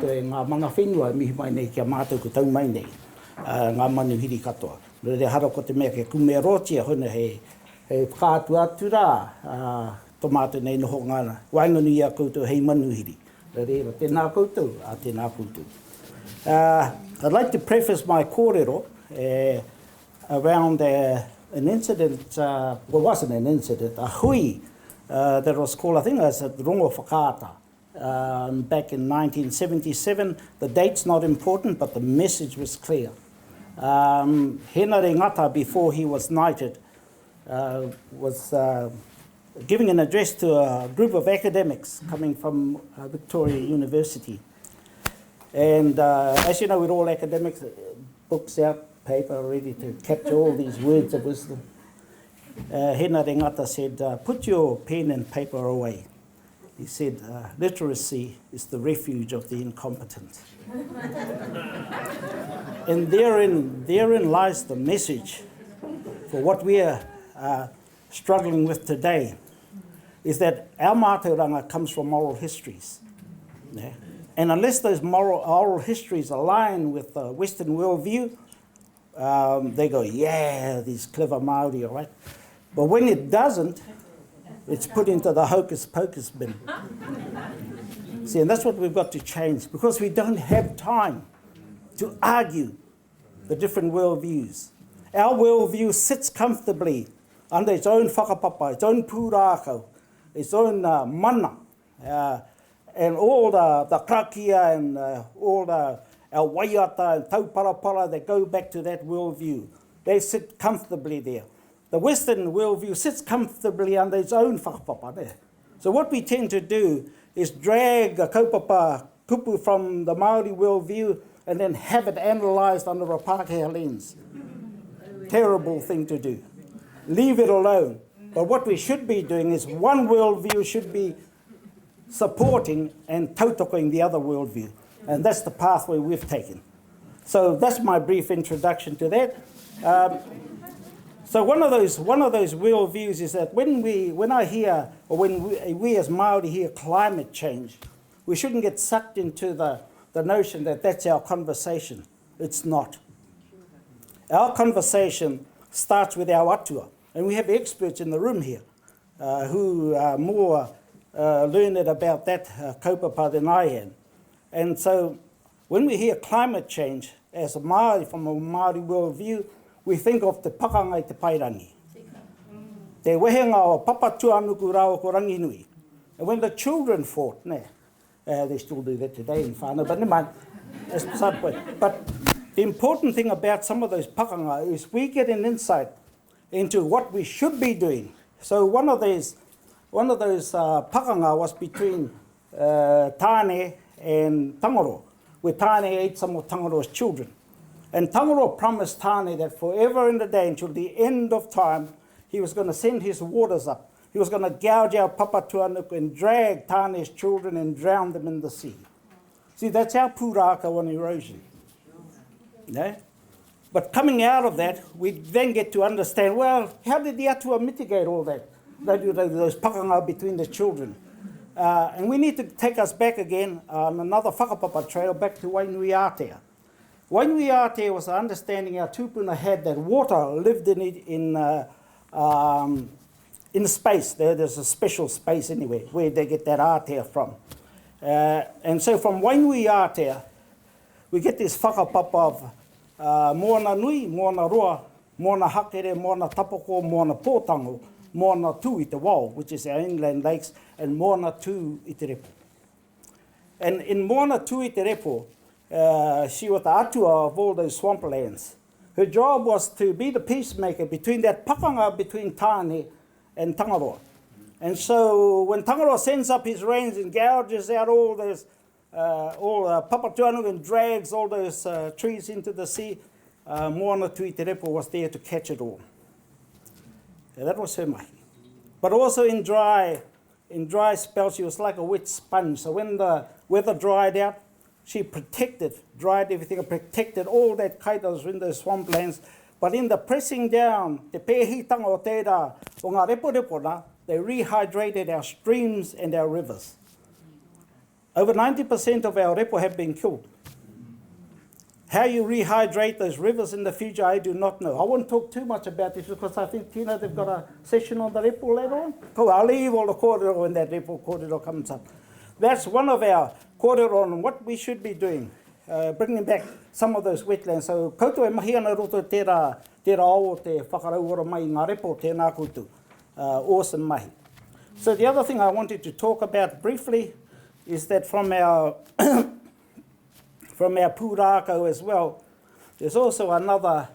e ngā mana whenua mihi mai nei kia mātou ku tau mai nei, ngā manuhiri katoa. Re hara ko te mea ke kumea rotia hona he whakātu atu rā, tomato nei noho ngana, wainganu ia koutou hei manuhiri. Re tēnā koutou, a tēnā koutou. I'd like to preface my kōrero around an incident, well, it wasn't an incident, a hui that was called, I think it was at Rongo Whakaata, back in 1977. The date's not important, but the message was clear. Henare Ngata, before he was knighted, was giving an address to a group of academics coming from Victoria University. And as you know, with all academics, books out, paper ready to capture all these words of wisdom. Henare Ngata said, put your pen and paper away. He said, literacy is the refuge of the incompetent. And therein lies the message for what we are struggling with today, is that our mātauranga comes from oral histories. Yeah? And unless those oral histories align with the Western worldview, they go, yeah, these clever Māori, all right? But when it doesn't, it's put into the hocus pocus bin. See, and that's what we've got to change, because we don't have time to argue the different worldviews. Our worldview sits comfortably under its own whakapapa, its own pūrākau, its own mana, and all the krakia and all our waiata and tauparapara that go back to that worldview. They sit comfortably there. The Western worldview sits comfortably under its own whakapapa there. So what we tend to do is drag a kaupapa kupu from the Māori worldview and then have it analysed under a Pākehā lens. Terrible thing to do. Leave it alone. But what we should be doing is one worldview should be supporting and tautokoing the other worldview. And that's the pathway we've taken. So that's my brief introduction to that. So one of those worldviews is that when I hear, or when we as Māori hear climate change, we shouldn't get sucked into the notion that that's our conversation. It's not. Our conversation starts with our atua. And we have experts in the room here who are more learned about that kaupapa than I am. And so when we hear climate change as a Māori, from a Māori worldview, we think of te pakanga i te pairangi. Te wehenga o papa tuanuku rao ko ranginui. And when the children fought, they still do that today in whānau, but never mind, that's beside the point. But the important thing about some of those pakanga is we get an insight into what we should be doing. So one of those pakanga was between Tāne and Tangaro, where Tāne ate some of Tangaro's children. And Tangaro promised Tāne that forever and a day, until the end of time, he was going to send his waters up. He was going to gouge out Papa Tuanuku and drag Tāne's children and drown them in the sea. See, that's our pūrākau on erosion. Yeah? But coming out of that, we then get to understand, well, how did the atua mitigate all that? Those pakanga between the children. And we need to take us back again on another whakapapa trail, back to Wainuiātea. Wainuiātea was the understanding our tūpuna had that water lived in space. There's a special space anyway, where they get that ātea from. And so from Wainuiātea, we get this whakapapa of moana nui, moana roa, moana hakere, moana tapoko, moana pōtango, moana tū i te wao, which is our inland lakes, and moana tū i te repo. And in moana tū i te repo, she was the atua of all those swamplands. Her job was to be the peacemaker between that pakanga between Tāne and Tangaroa. And so when Tangaroa sends up his reins and gouges out all those Papa Tuanuku and drags all those trees into the sea, moana tū i te repo was there to catch it all. Yeah, that was her mahi. But also in dry spells, she was like a wet sponge. So when the weather dried out, she dried everything, protected all that kai that was in those swamplands. But in the pressing down, te pēhitanga o tērā, o ngā repo na, they rehydrated our streams and our rivers. Over 90% of our repo have been killed. How you rehydrate those rivers in the future, I do not know. I won't talk too much about this because I think, Tina, they've got a session on the repo later on. Cool, I'll leave all the kōrero when that repo kōrero comes up. That's one of our kōrero on what we should be doing, bringing back some of those wetlands. So koutou e mahi ana roto tērā o te whakarauora mai ngā repo tēnā koutou. Awesome mahi. So the other thing I wanted to talk about briefly is that from our from our pūrākau as well, there's also another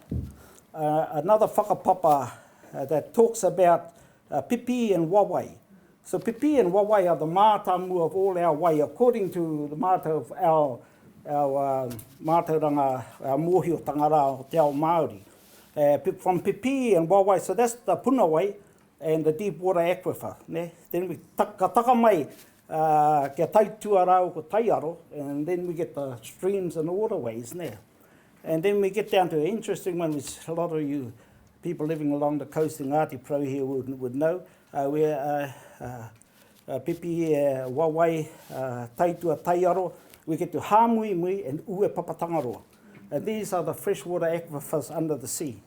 whakapapa that talks about pipi and wawai. So pipi and wawai are the mātamu of all our wai, according to the mātau of our mātauranga, our mōhio tangara o te ao Māori. From pipi and wawai, so that's the punawai and the deep water aquifer. Ne? Then we taka mai kia taituarau ko taiaro, and then we get the streams and waterways there. And then we get down to an interesting one, which a lot of you people living along the coast in Ngāti Pro here would know, where pipi, wawai, taitua, taiaro, we get to Hāmuimui and Ue Papatangaroa. And these are the freshwater aquifers under the sea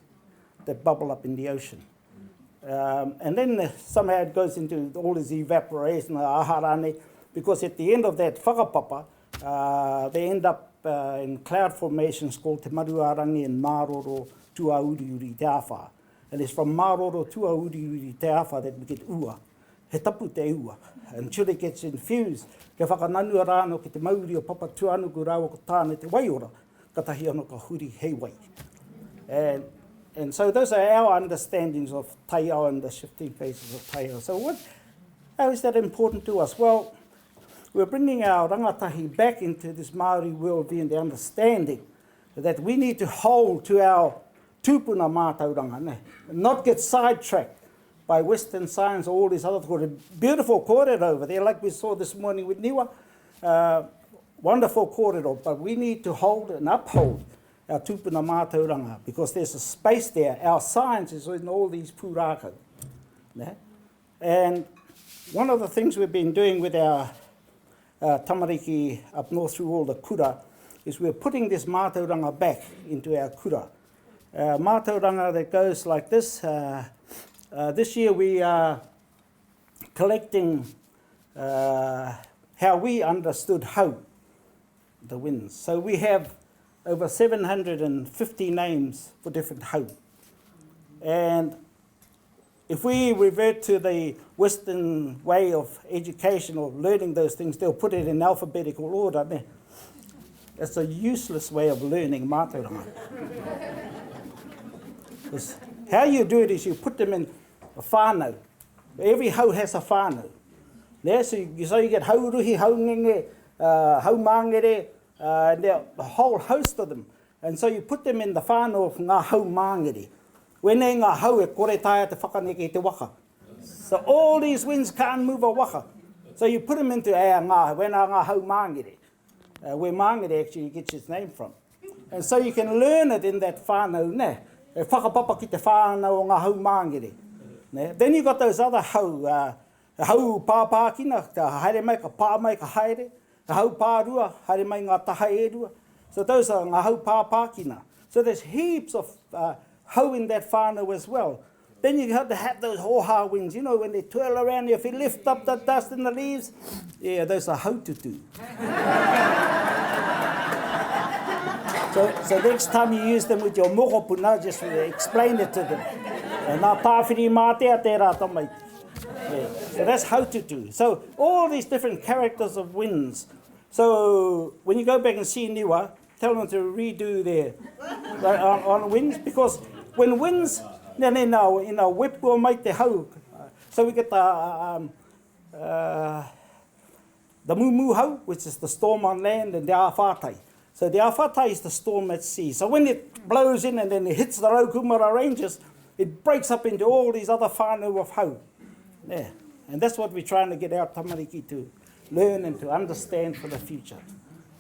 that bubble up in the ocean. And then somehow it goes into all this evaporation, aharane, because at the end of that whakapapa, they end up in cloud formations called te Maruarangi and Māroro Tuauriuri Te Awha. And it's from Māroro Tuauriuri Te Awha that we get ua. He tapu te ua. Until it gets infused, ke whakananua rāno ki te mauri o papa tuanuku rāua ko tāne te waiora, ka tahi anō ka huri hei wai. And so those are our understandings of Tairāwhiti and the shifting phases of Tairāwhiti. So how is that important to us? Well, we're bringing our rangatahi back into this Māori worldview and the understanding that we need to hold to our tūpuna mātauranga, not get sidetracked by Western science or all these other kōrero. Beautiful kōrero over there, like we saw this morning with Niwa. Wonderful kōrero, but we need to hold and uphold our tūpuna mātauranga, because there's a space there. Our science is in all these pūrākau. And one of the things we've been doing with our tamariki up north through all the kura is we're putting this mātauranga back into our kura. Mātauranga that goes like this. This year we are collecting how we understood hau, the winds. So we have over 750 names for different hau. And if we revert to the Western way of education or learning those things, they'll put it in alphabetical order. It's a useless way of learning mātauranga. How you do it is you put them in a whānau. Every hau has a whānau. So you get hauruhi, haungenge, haumangere, and there are a whole host of them. And so you put them in the whānau of ngā haumangere. Wene ngā hau e kore taia te whakaneke te waka. So all these winds can't move a waka. So you put them into ngā haumangere, where mangere actually gets its name from. And so you can learn it in that whānau, ne? E whakapapa ki te whānau o ngā haumangere. Then you got those other hau, hau pāpākina, ka haere mai, ka pā mai, ka haere. Ka hau pārua, haere mai ngā taha e rua. So those are ngā hau pāpākina. So there's heaps of hau in that whānau as well. Then you have to have those hoha winds, you know, when they twirl around you, if you lift up the dust and the leaves, yeah, those are haututu. So next time you use them with your mokopuna, just explain it to them. Nā tāwhiri mātea tērā tamai. So that's how to do. So all these different characters of winds. So when you go back and see Niwa, tell them to redo their on winds, because when winds, in our wepua mai te hau, so we get the mumu hau, which is the storm on land, and the awhatai. So the awhatai is the storm at sea. So when it blows in and then it hits the Raukumara Ranges, it breaks up into all these other whānau of hau. Yeah. And that's what we're trying to get our tamariki to learn and to understand for the future.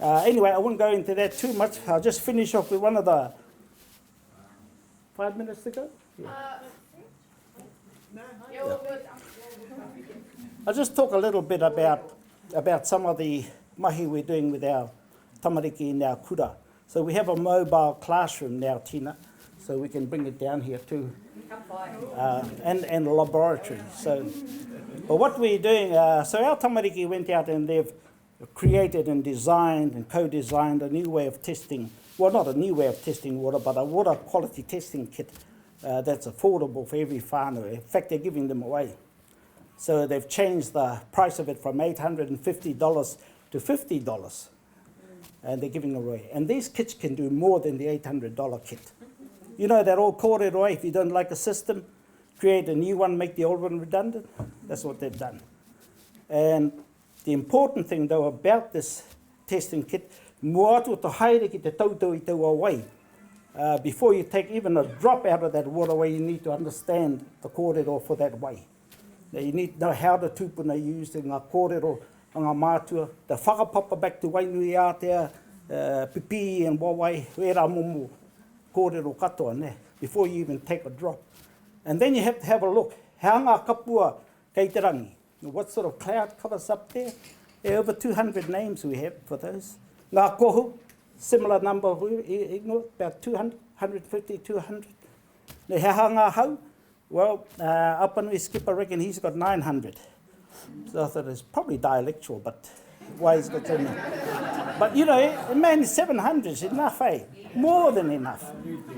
Anyway, I won't go into that too much. I'll just finish off with one of the 5 minutes to go. Yeah. I'll just talk a little bit about some of the mahi we're doing with our tamariki and our kura. So we have a mobile classroom now, Tina, so we can bring it down here too, and a laboratory. So, but what we're doing, so our tamariki went out and they've created and designed and co-designed a new way of testing, well, not a new way of testing water, but a water quality testing kit that's affordable for every whānau. In fact, they're giving them away. So they've changed the price of it from $850 to $50, and they're giving away. And these kits can do more than the $800 kit. You know that old kōrero, if you don't like a system, create a new one, make the old one redundant. That's what they've done. And the important thing, though, about this testing kit, mua atu to haere ki te tautau I tau awai. Before you take even a drop out of that waterway, you need to understand the kōrero for that way. Now, you need to know how the tūpuna used in ngā kōrero, ngā mātua, the whakapapa back to Wainui Aotea, pipi and wawai, wera momo, kōrero katoa, ne, before you even take a drop. And then you have to have a look, how ngā kapua kei te rangi. What sort of cloud covers up there? There are over 200 names we have for those. Ngā kohu, similar number, about 200, 150, 200. Ne hea ngā hau? Well, Apanui skipper reckon he's got 900. So I thought it's probably dialectual, but why he's got so many? But you know, a man is 700 is enough, eh? More than enough.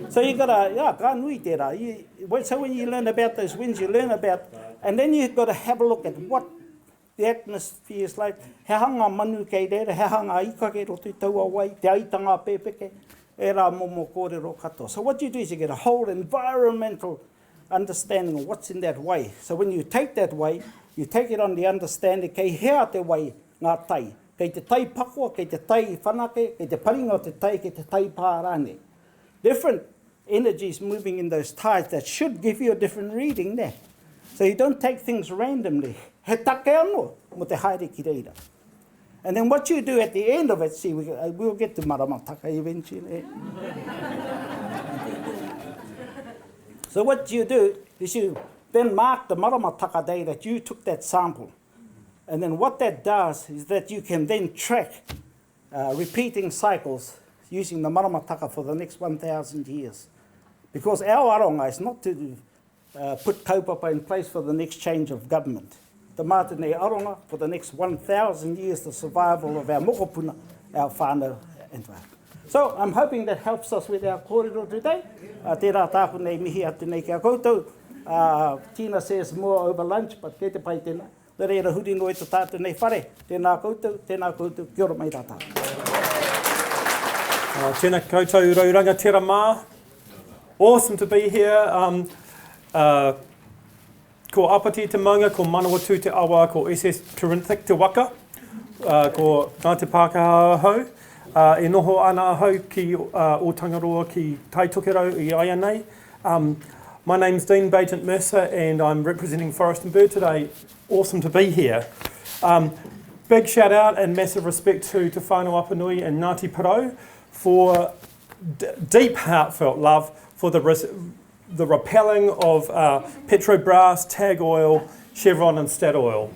So you got to, ka nui tērā. So when you learn about those winds, you learn about, and then you've got to have a look at what the atmosphere is like. He hanga manu kei reira, he hanga ika kei rotu taua wai, te aitanga pepeke, e rā momo kōrero katoa. So what you do is you get a whole environmental understanding of what's in that way. So when you take that way, you take it on the understanding, kei hea te way ngā tai. Kei te tai pakua, kei te tai whanake, kei te paringa o te tai, kei te tai pārane. Different energies moving in those tides that should give you a different reading there. So you don't take things randomly. He take anō mo te haere ki reira. And then what you do at the end of it, see, we'll get to maramataka eventually. So what you do is you then mark the maramataka day that you took that sample. And then what that does is that you can then track repeating cycles using the maramataka for the next 1,000 years. Because our aronga is not to put kaupapa in place for the next change of government. The mātene aronga for the next 1,000 years, the survival of our mokopuna, our whānau and whānau. So I'm hoping that helps us with our kōrero today. Tērā tāku nei mihi atu nei kia koutou. Tina says more over lunch, but kei te pai tēnā. Le reira huri no e te tātu nei whare. Tēnā koutou, kia ora mai tātā. Tēnā koutou rauranga tērā mā. Awesome to be here. Ko Apati te maunga, ko Manawatu te awa, ko SS Corinthik te waka, ko Ngā te Pākehā hau. E noho ana hau ki o Tangaroa ki Taitokero I aia nei. My name's Dean Bagent Mercer and I'm representing Forest and Bird today. Awesome to be here. Big shout out and massive respect to Te Whānau Apanui and Ngāti Porou for deep heartfelt love for the repelling of Petrobras, Tag Oil, Chevron and Statoil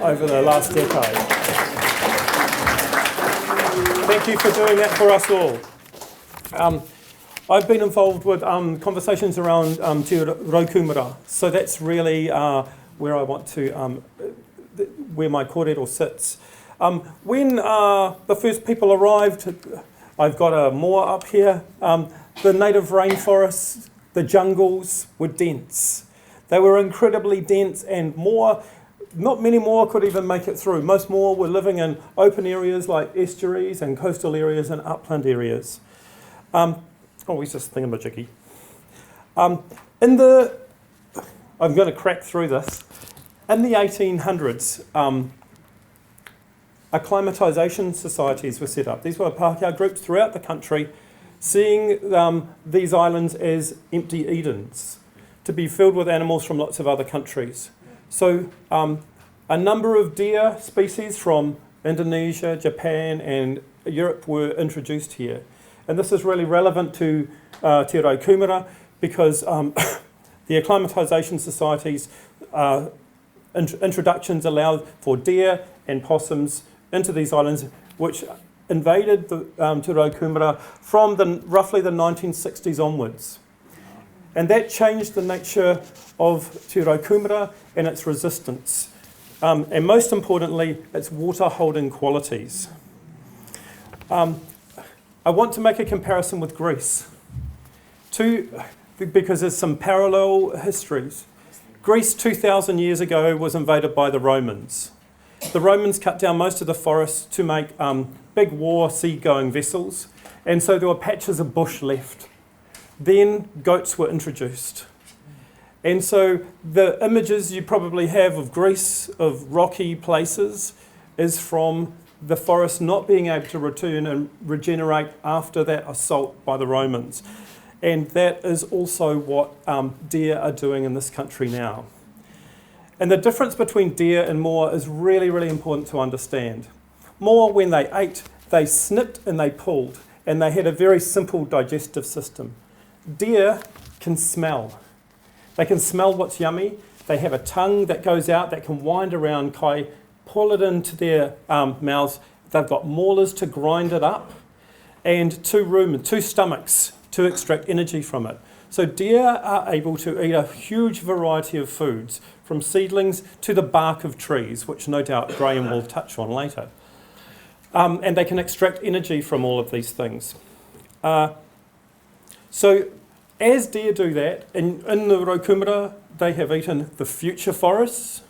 over the last decade. Thank you for doing that for us all. I've been involved with conversations around te raukumara, so that's really where I want to, where my kōrero sits. When the first people arrived, I've got a moa up here, the native rainforests, the jungles were dense. They were incredibly dense and not many more could even make it through. Most more were living in open areas like estuaries and coastal areas and upland areas. He's just thingamajiggy. I'm going to crack through this. In the 1800s, acclimatisation societies were set up. These were Pākehā groups throughout the country, seeing these islands as empty Edens, to be filled with animals from lots of other countries. So a number of deer species from Indonesia, Japan and Europe were introduced here. And this is really relevant to Te Raukumara because the acclimatisation societies introductions allowed for deer and possums into these islands which invaded the Te Raukumara from roughly the 1960s onwards. And that changed the nature of Te Raukumara and its resistance. And most importantly, its water holding qualities. I want to make a comparison with Greece, because there's some parallel histories. Greece 2,000 years ago was invaded by the Romans. The Romans cut down most of the forests to make big war sea-going vessels, and so there were patches of bush left. Then goats were introduced. And so the images you probably have of Greece, of rocky places, is from the forest not being able to return and regenerate after that assault by the Romans. And that is also what deer are doing in this country now. And the difference between deer and moor is really, really important to understand. Moor, when they ate, they snipped and they pulled, and they had a very simple digestive system. Deer can smell. They can smell what's yummy. They have a tongue that goes out that can wind around kai, pull it into their mouths. They've got maulers to grind it up, and two stomachs to extract energy from it. So deer are able to eat a huge variety of foods, from seedlings to the bark of trees, which no doubt Graham will touch on later. And they can extract energy from all of these things. So as deer do that, in the Raukumara, they have eaten the future forests,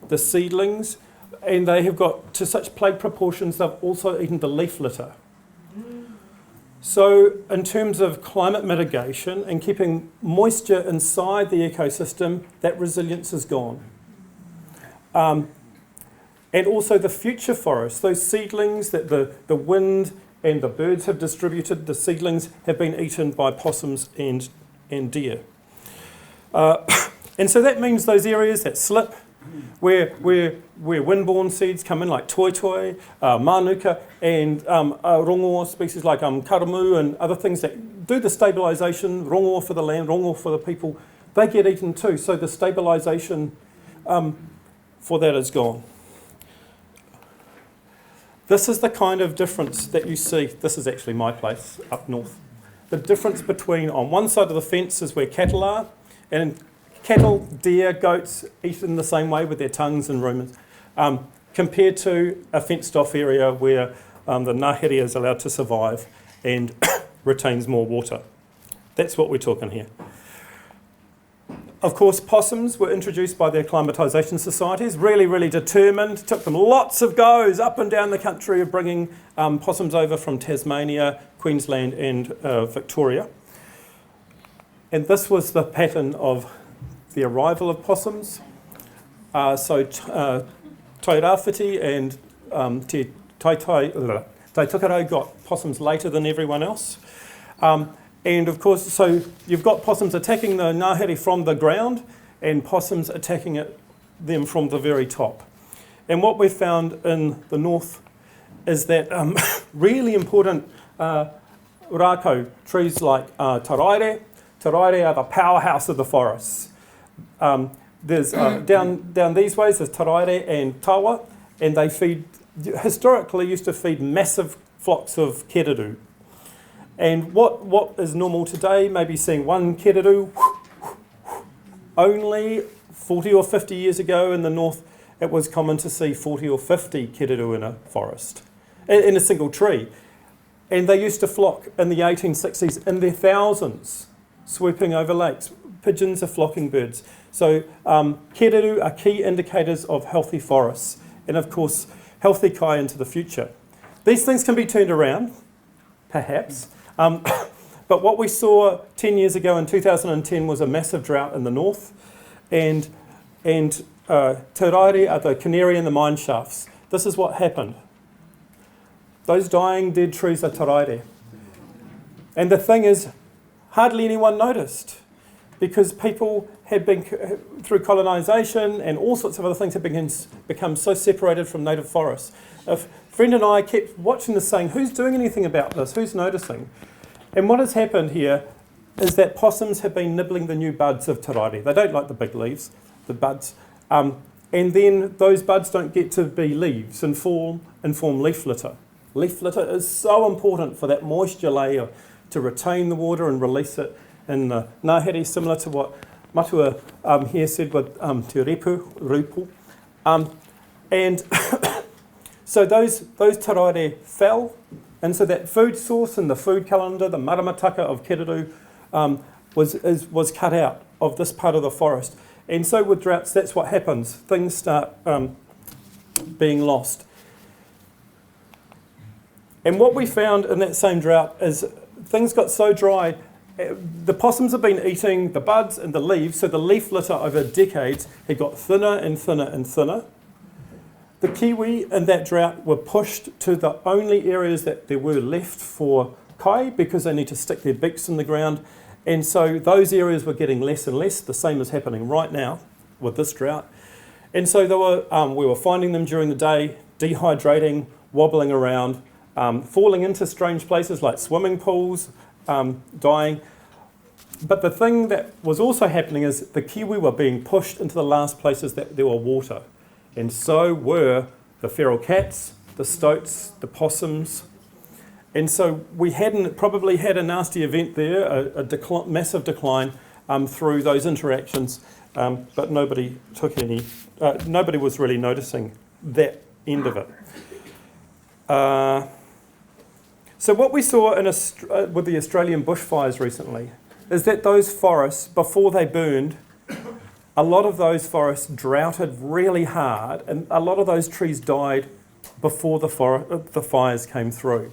the seedlings, and they have got to such plague proportions they've also eaten the leaf litter. So in terms of climate mitigation and keeping moisture inside the ecosystem, that resilience is gone. And also the future forests, those seedlings that the wind and the birds have distributed, the seedlings have been eaten by possums and deer. And so that means those areas that slip, where windborne seeds come in, like toitoi, manuka, and rongo species like karamu and other things that do the stabilisation, rongo for the land, rongo for the people, they get eaten too. So the stabilisation for that is gone. This is the kind of difference that you see. This is actually my place up north. The difference between, on one side of the fence is where cattle are, and cattle, deer, goats eat in the same way with their tongues and rumens, compared to a fenced-off area where the ngahere is allowed to survive and retains more water. That's what we're talking here. Of course, possums were introduced by the acclimatisation societies, really, really determined. It took them lots of goes up and down the country of bringing possums over from Tasmania, Queensland and Victoria. And this was the pattern of the arrival of possums. Tairāwhiti and Te Tukaro got possums later than everyone else. And of course, so you've got possums attacking the ngahere from the ground and possums attacking them from the very top. And what we've found in the north is that really important rākau trees like Tairāwhiti. Tairāwhiti are the powerhouse of the forests. There's down these ways, there's Tairāwhiti and tawa, and they historically used to feed massive flocks of kereru. And what is normal today, maybe seeing one kereru, only 40 or 50 years ago in the north, it was common to see 40 or 50 kereru in a forest, in a single tree. And they used to flock in the 1860s in their thousands, swooping over lakes. Pigeons are flocking birds. So kereru are key indicators of healthy forests, and of course, healthy kai into the future. These things can be turned around, perhaps. But what we saw 10 years ago in 2010 was a massive drought in the north, and Tairāwhiti are the canary in the mine shafts. This is what happened. Those dying dead trees are Tairāwhiti. And the thing is, hardly anyone noticed, because people had been, through colonisation and all sorts of other things, have become so separated from native forests. A friend and I kept watching this saying, who's doing anything about this? Who's noticing? And what has happened here is that possums have been nibbling the new buds of Tairāwhiti. They don't like the big leaves, the buds. And then those buds don't get to be leaves and form leaf litter. leaf litter is so important for that moisture layer to retain the water and release it in the ngāhere, similar to what Matua here said with te rupu. And so those taraire fell, and so that food source in the food calendar, the maramataka of Kereru, was cut out of this part of the forest. And so with droughts, that's what happens. Things start being lost. And what we found in that same drought is things got so dry, the possums have been eating the buds and the leaves, so the leaf litter over decades had got thinner and thinner and thinner. The kiwi in that drought were pushed to the only areas that there were left for kai because they need to stick their beaks in the ground. And so those areas were getting less and less. The same is happening right now with this drought. And so we were finding them during the day, dehydrating, wobbling around, falling into strange places like swimming pools, dying. But the thing that was also happening is the kiwi were being pushed into the last places that there were water. And so were the feral cats, the stoats, the possums. And so we probably had a nasty event there, a massive decline through those interactions, but nobody was really noticing that end of it. So what we saw with the Australian bushfires recently is that those forests, before they burned, a lot of those forests droughted really hard, and a lot of those trees died before the fires came through.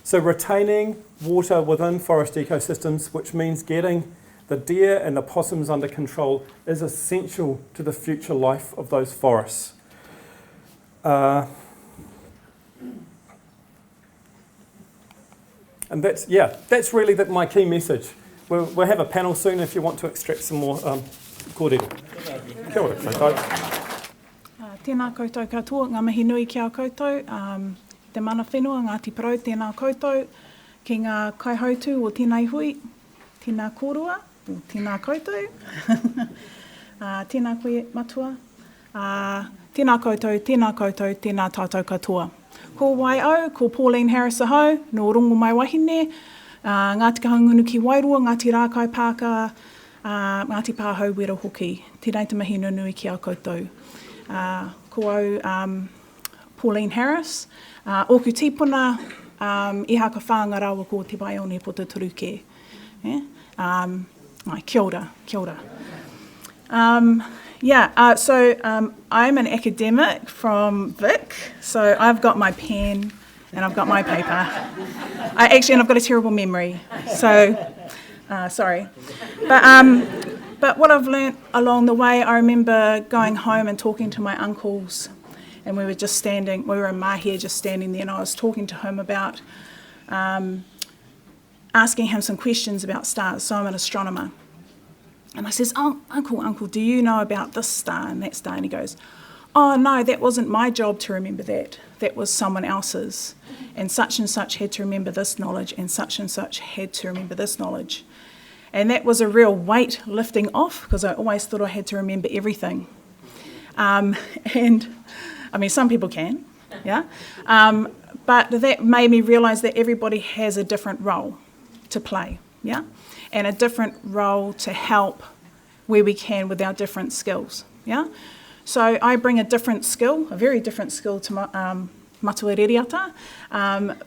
So retaining water within forest ecosystems, which means getting the deer and the possums under control, is essential to the future life of those forests. And that's really my key message. We'll have a panel soon if you want to extract some more kōrero. Kia ora koutou. Tēnā koutou katoa, ngā mihi nui ki a koutou. Te mana whenua, Ngāti Parau, tēnā koutou. Ki ngā kaihautu o tēnei hui, tēnā kōrua, o tēnā koutou. Tēnā koe matua. Tēnā koutou, tēnā tātou katoa. Ko Waiau, ko Pauline Harris ahau, no rongo mai wahine. Ngāti Kahungunu ki Wairua, Ngāti Rākai Pāka, Ngāti Pāhau Wera Hoki. Tēnei te mihi nui ki a koutou. Ko au Pauline Harris. Oku tīpuna, iha ka whāanga rawa ko te Waione po te turuke. Kia ora, kia ora. So I'm an academic from Vic, so I've got my pen and I've got my paper. I've got a terrible memory, so sorry. But what I've learnt along the way, I remember going home and talking to my uncles, and we were in Mahia just standing there, and I was talking to him about, asking him some questions about stars. So I'm an astronomer. And I says, "Oh, uncle, do you know about this star and that star?" And he goes, "Oh, no, that wasn't my job to remember that. That was someone else's. And such had to remember this knowledge, and such had to remember this knowledge." And that was a real weight lifting off, because I always thought I had to remember everything. And I mean, some people can, yeah. But that made me realise that everybody has a different role to play, yeah, and a different role to help where we can with our different skills, yeah. So I bring a very different skill to matua reriata,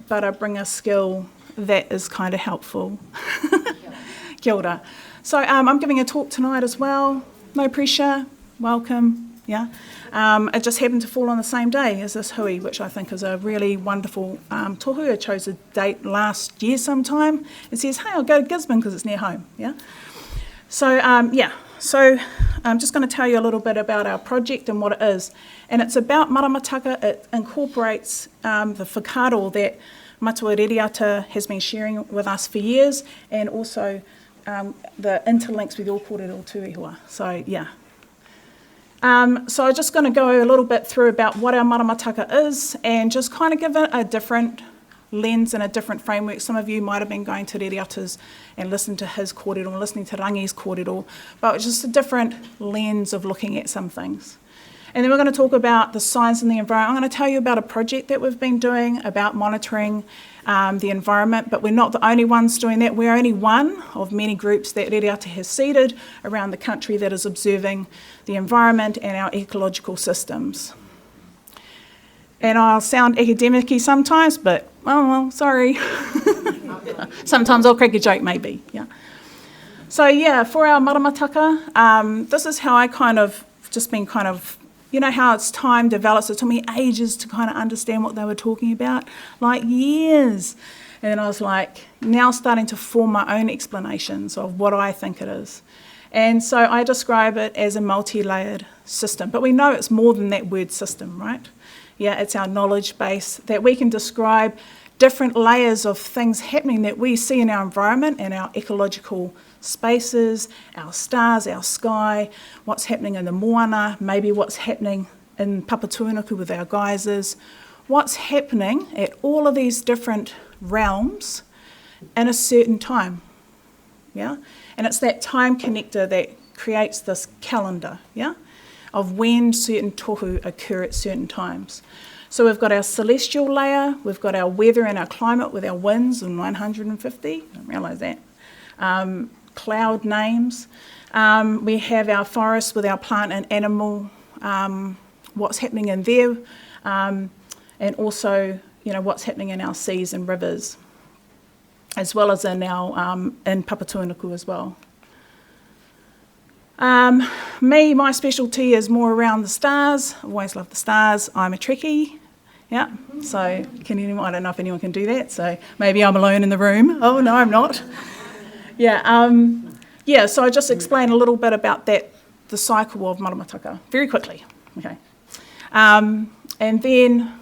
but I bring a skill that is kind of helpful. Kia ora. So I'm giving a talk tonight as well. No pressure. Welcome. Yeah. It just happened to fall on the same day as this hui, which I think is a really wonderful tohu. I chose a date last year sometime. It says, "Hey, I'll go to Gisborne because it's near home." Yeah. So So I'm just going to tell you a little bit about our project and what it is. And it's about maramataka. It incorporates the whakaaro that Matua Reriata has been sharing with us for years, and also the interlinks with your kōrero tūrehua. So, yeah. So I'm just going to go a little bit through about what our maramataka is, and just kind of give it a different lens and a different framework. Some of you might have been going to Reriata's and listening to his kōrero and listening to Rangi's kōrero, but it's just a different lens of looking at some things. And then we're going to talk about the science and the environment. I'm going to tell you about a project that we've been doing about monitoring the environment, but we're not the only ones doing that. We're only one of many groups that Rere has seeded around the country that is observing the environment and our ecological systems. And I'll sound academic-y sometimes, but, oh well, sorry. Sometimes I'll crack a joke, maybe, yeah. So yeah, for our maramataka, this is how I you know how it's time develops. It took me ages to kind of understand what they were talking about, like years. And then I was like, now starting to form my own explanations of what I think it is. And so I describe it as a multi-layered system. But we know it's more than that word system, right? Yeah, it's our knowledge base that we can describe different layers of things happening that we see in our environment and our ecological spaces, our stars, our sky, what's happening in the moana, maybe what's happening in Papatūānuku with our geysers, what's happening at all of these different realms in a certain time, yeah? And it's that time connector that creates this calendar, yeah, of when certain tohu occur at certain times. So we've got our celestial layer, we've got our weather and our climate with our winds and 950, I didn't realise that. Cloud names. We have our forests with our plant and animal, what's happening in there, and also, you know, what's happening in our seas and rivers, as well as in our in Papatūānuku as well. My specialty is more around the stars. I've always loved the stars. I'm a Trekkie. Yeah, so I don't know if anyone can do that, so maybe I'm alone in the room. Oh, no, I'm not. Yeah, so I just explain a little bit about that, the cycle of maramataka, very quickly. Okay. And then,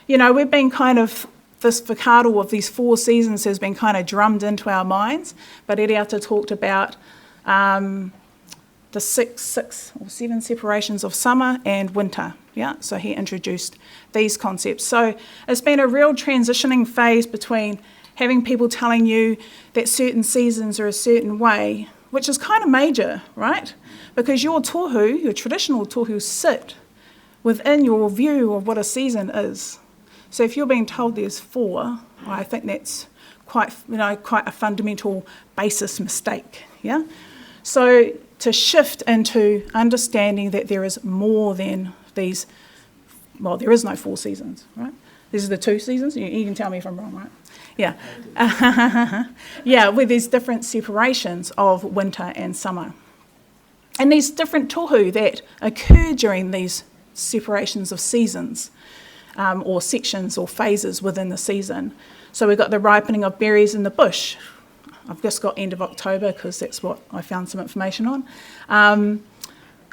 you know, we've been kind of, this whakaaro of these 4 seasons has been kind of drummed into our minds, but Rere talked about the 7 separations of summer and winter, yeah? So he introduced these concepts. So it's been a real transitioning phase between having people telling you that certain seasons are a certain way, which is kind of major, right? Because your tohu, your traditional tohu, sit within your view of what a season is. So if you're being told there's 4, I think that's quite a fundamental basis mistake, yeah? So to shift into understanding that there is more than these, well, there is no 4 seasons, right? These are the 2 seasons. You can tell me if I'm wrong, right? Yeah. Yeah, with these different separations of winter and summer. And these different tohu that occur during these separations of seasons, or sections or phases within the season. So we've got the ripening of berries in the bush. I've just got end of October because that's what I found some information on.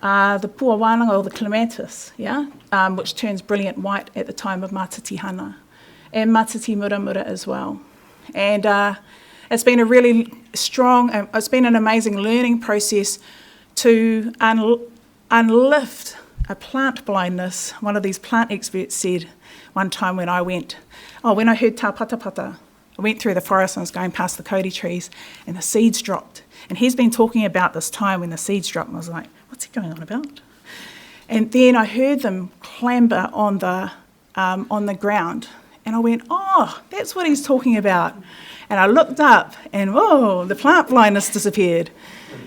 The puawānanga or the clematis, yeah, which turns brilliant white at the time of Mātiti and Mātiti muramura as well. And it's been a really strong, it's been an amazing learning process to unlift a plant blindness. One of these plant experts said one time when I heard tā patapata, I went through the forest and I was going past the kauri trees and the seeds dropped. And he's been talking about this time when the seeds dropped and I was like, what's he going on about? And then I heard them clamber on the ground and I went, oh, that's what he's talking about. And I looked up and, whoa, the plant blindness disappeared.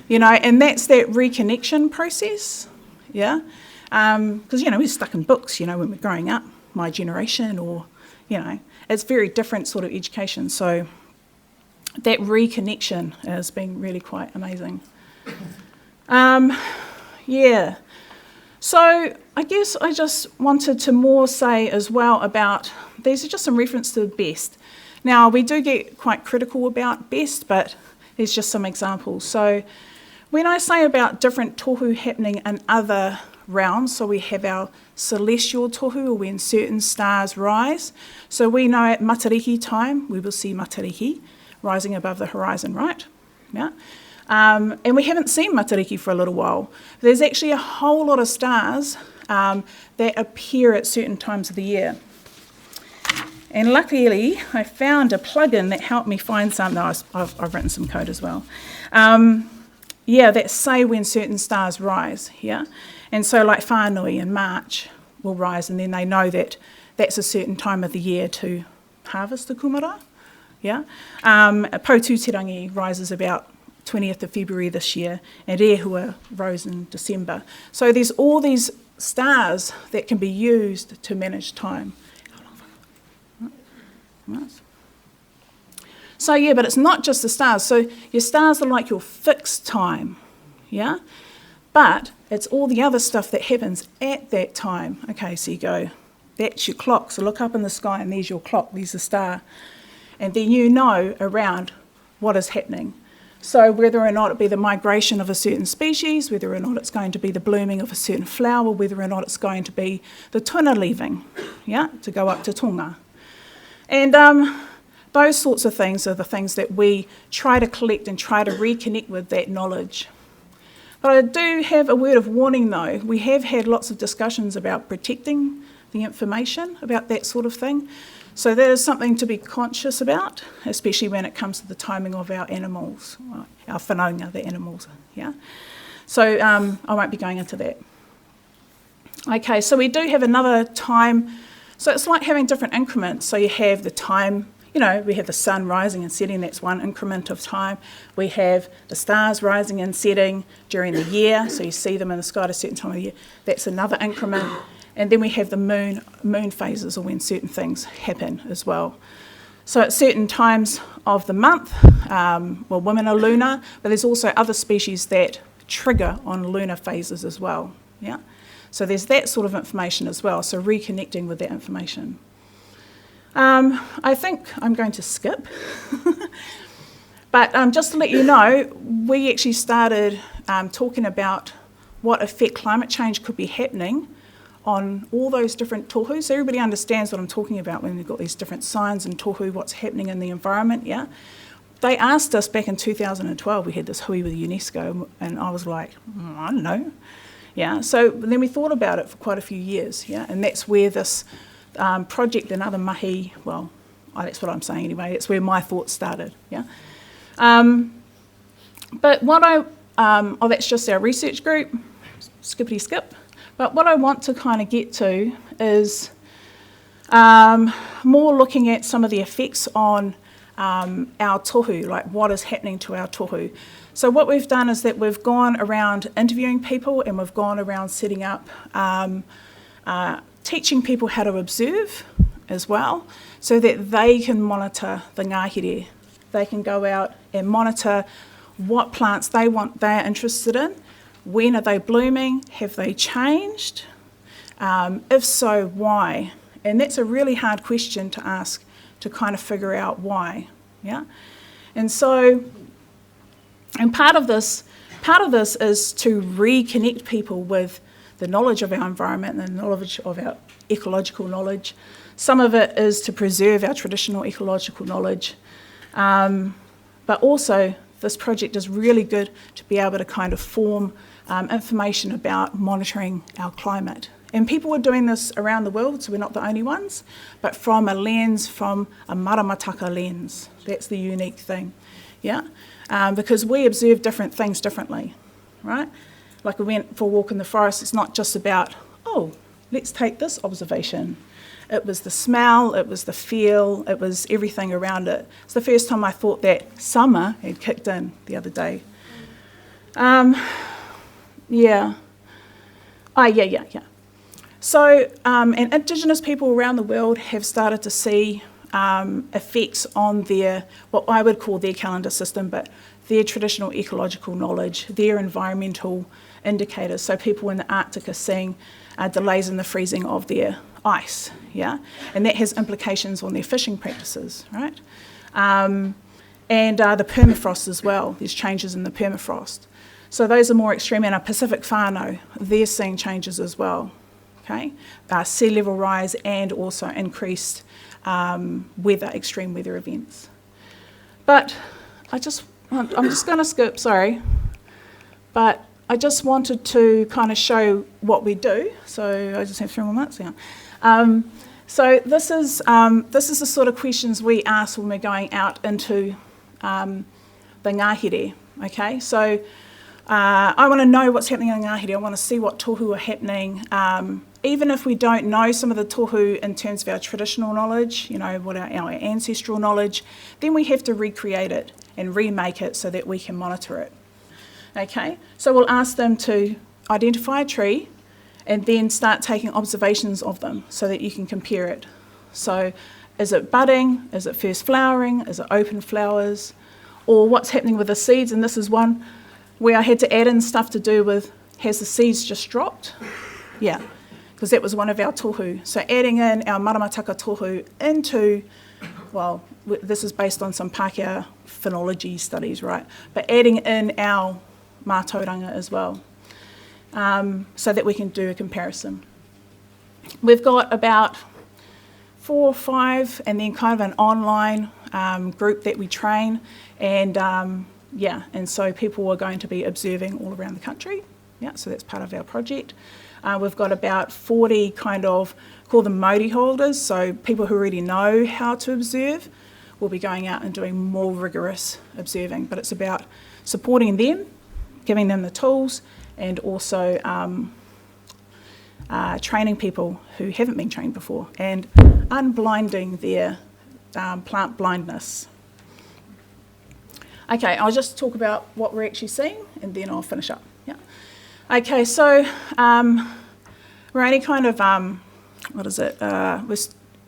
You know, and that's that reconnection process, yeah? Because, you know, we're stuck in books, you know, when we're growing up, my generation, or, you know, it's very different sort of education. So that reconnection has been really quite amazing. Yeah. So I guess I just wanted to more say as well about, these are just some reference to BEST. Now, we do get quite critical about BEST, but there's just some examples. So when I say about different tohu happening in other realms, so we have our celestial tohu, or when certain stars rise. So we know at matariki time, we will see matariki rising above the horizon, right? Yeah. And we haven't seen matariki for a little while. There's actually a whole lot of stars that appear at certain times of the year. And luckily, I found a plugin that helped me find some. No, I've written some code as well. Yeah, that say when certain stars rise, yeah? And so like Whānui in March will rise, and then they know that that's a certain time of the year to harvest the kumara, yeah? Potūterangi rises about 20th of February this year, and Rehua rose in December. So there's all these stars that can be used to manage time. So yeah, but it's not just the stars. So your stars are like your fixed time, yeah? But it's all the other stuff that happens at that time. Okay, so you go, that's your clock. So look up in the sky and there's your clock, there's the star. And then you know around what is happening. So whether or not it be the migration of a certain species, whether or not it's going to be the blooming of a certain flower, whether or not it's going to be the tuna leaving, yeah, to go up to Tonga. And those sorts of things are the things that we try to collect and try to reconnect with that knowledge. But I do have a word of warning though. We have had lots of discussions about protecting the information about that sort of thing. So that is something to be conscious about, especially when it comes to the timing of our animals, our whanaunga, the animals, yeah? So I won't be going into that. Okay, so we do have another time. So it's like having different increments. So you have the time, you know, we have the sun rising and setting, that's one increment of time. We have the stars rising and setting during the year, so you see them in the sky at a certain time of the year, that's another increment. And then we have the moon phases, or when certain things happen as well. So at certain times of the month, well, women are lunar, but there's also other species that trigger on lunar phases as well, yeah? So there's that sort of information as well, so reconnecting with that information. I think I'm going to skip, but just to let you know, we actually started talking about what effect climate change could be happening on all those different tohu. So everybody understands what I'm talking about when we've got these different signs in tohu, what's happening in the environment, yeah? They asked us back in 2012, we had this hui with UNESCO, and I was like, I don't know. Yeah, so then we thought about it for quite a few years, yeah? And that's where this project, another mahi, well, that's what I'm saying anyway, that's where my thoughts started, yeah? But what that's just our research group, skippity skip. But what I want to kind of get to is more looking at some of the effects on our tohu, like what is happening to our tohu. So what we've done is that we've gone around interviewing people, and we've gone around setting up, teaching people how to observe as well, so that they can monitor the ngahere. They can go out and monitor what plants they're interested in. When are they blooming? Have they changed? If so, why? And that's a really hard question to ask to kind of figure out why, yeah? And so, and part of this is to reconnect people with the knowledge of our environment and the knowledge of our ecological knowledge. Some of it is to preserve our traditional ecological knowledge, but also this project is really good to be able to kind of form information about monitoring our climate. And people are doing this around the world, so we're not the only ones, but from a lens, from a maramataka lens. That's the unique thing, yeah? Because we observe different things differently, right? Like we went for a walk in the forest, it's not just about, oh, let's take this observation. It was the smell, it was the feel, it was everything around it. It's the first time I thought that summer had kicked in the other day. Yeah. Yeah. So, and Indigenous people around the world have started to see effects on their, what I would call their calendar system, but their traditional ecological knowledge, their environmental indicators. So people in the Arctic are seeing delays in the freezing of their ice, yeah? And that has implications on their fishing practices, right? And the permafrost as well. There's changes in the permafrost. So those are more extreme, and our Pacific whānau, they're seeing changes as well, okay? Sea level rise and also increased extreme weather events. But I'm just going to skip, sorry, but I just wanted to kind of show what we do. So I just have 3 more minutes now. So this is the sort of questions we ask when we're going out into the ngahere, okay? So I want to know what's happening in Ngāhere. I want to see what tohu are happening. Even if we don't know some of the tohu in terms of our traditional knowledge, what our ancestral knowledge, then we have to recreate it and remake it so that we can monitor it. Okay, so we'll ask them to identify a tree and then start taking observations of them so that you can compare it. So is it budding? Is it first flowering? Is it open flowers? Or what's happening with the seeds? And this is one where I had to add in stuff to do with, has the seeds just dropped? Yeah, because that was one of our tohu. So adding in our maramataka tohu into, well, this is based on some Pākehā phenology studies, right? But adding in our mātauranga as well, so that we can do a comparison. We've got about 4 or 5, and then kind of an online group that we train, and and so people are going to be observing all around the country. Yeah, so that's part of our project. We've got about 40 kind of, call them mauri holders, so people who already know how to observe will be going out and doing more rigorous observing, but it's about supporting them, giving them the tools, and also training people who haven't been trained before and unblinding their plant blindness. Okay, I'll just talk about what we're actually seeing and then I'll finish up. Yeah. Okay, so we're only kind of,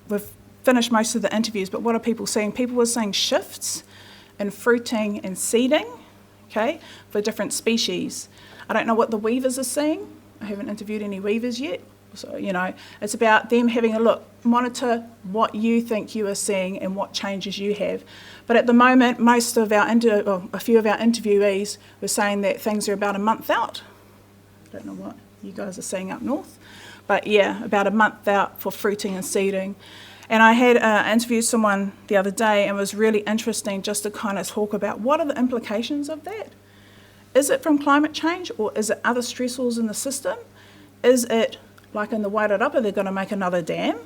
we've finished most of the interviews, but what are people seeing? People were seeing shifts in fruiting and seeding, okay, for different species. I don't know what the weavers are seeing. I haven't interviewed any weavers yet. So, it's about them having a look, monitor what you think you are seeing and what changes you have. But at the moment, most of our, a few of our interviewees were saying that things are about a month out. I don't know what you guys are seeing up north. But yeah, about a month out for fruiting and seeding. And I had interviewed someone the other day, and it was really interesting just to kind of talk about what are the implications of that. Is it from climate change, or is it other stressors in the system? Is it, like in the Wairarapa, they're going to make another dam,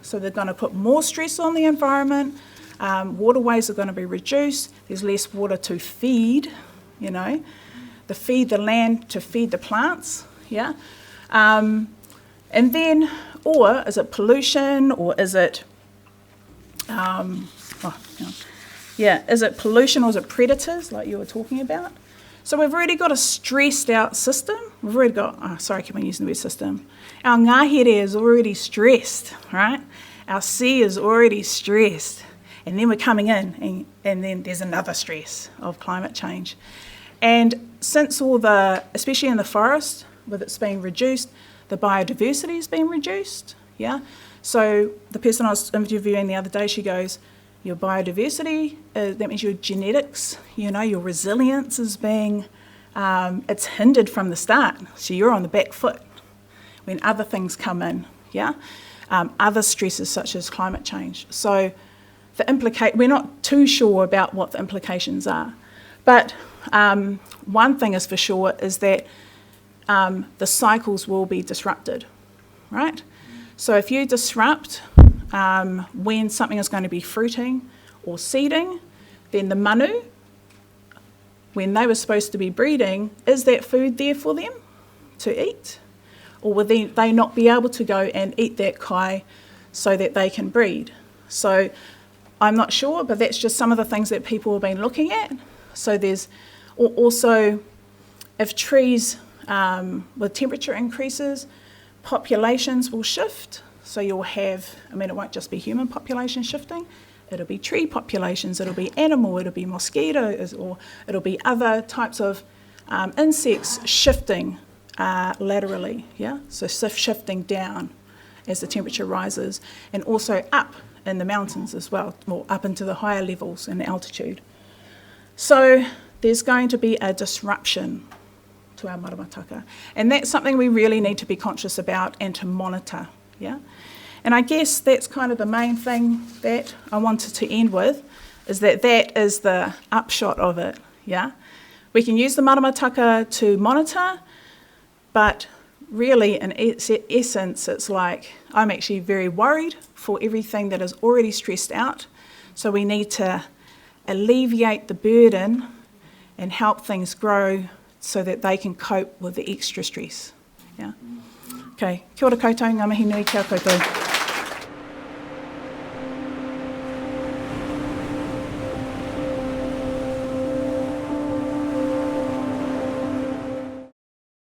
so they're going to put more stress on the environment, waterways are going to be reduced, there's less water to feed, to feed the land, to feed the plants, yeah? And then, or is it pollution, or is it, is it pollution, or is it predators, like you were talking about? So we've already got a stressed out system. We've already got, sorry, I keep on using the word system. Our ngahere is already stressed, right? Our sea is already stressed. And then we're coming in, and then there's another stress of climate change. And since especially in the forest, with it's being reduced, the biodiversity has been reduced, yeah? So the person I was interviewing the other day, she goes, your biodiversity, that means your genetics, your resilience is being, it's hindered from the start. So you're on the back foot when other things come in, yeah? Other stresses such as climate change. So we're not too sure about what the implications are. But one thing is for sure is that the cycles will be disrupted, right? So if you disrupt when something is going to be fruiting or seeding, then the manu, when they were supposed to be breeding, is that food there for them to eat? Or will they not be able to go and eat that kai so that they can breed? So I'm not sure, but that's just some of the things that people have been looking at. So there's also, if trees with temperature increases, populations will shift. So you'll have, it won't just be human population shifting, it'll be tree populations, it'll be animal, it'll be mosquitoes, or it'll be other types of insects shifting laterally, yeah? So shifting down as the temperature rises, and also up in the mountains as well, or up into the higher levels in altitude. So there's going to be a disruption to our maramataka, and that's something we really need to be conscious about and to monitor. Yeah, and I guess that's kind of the main thing that I wanted to end with, is that is the upshot of it. Yeah, we can use the maramataka to monitor, but really in essence it's like I'm actually very worried for everything that is already stressed out, so we need to alleviate the burden and help things grow so that they can cope with the extra stress. Yeah. Okay, kia ora koutou, ngā mihi nui, kia koutou.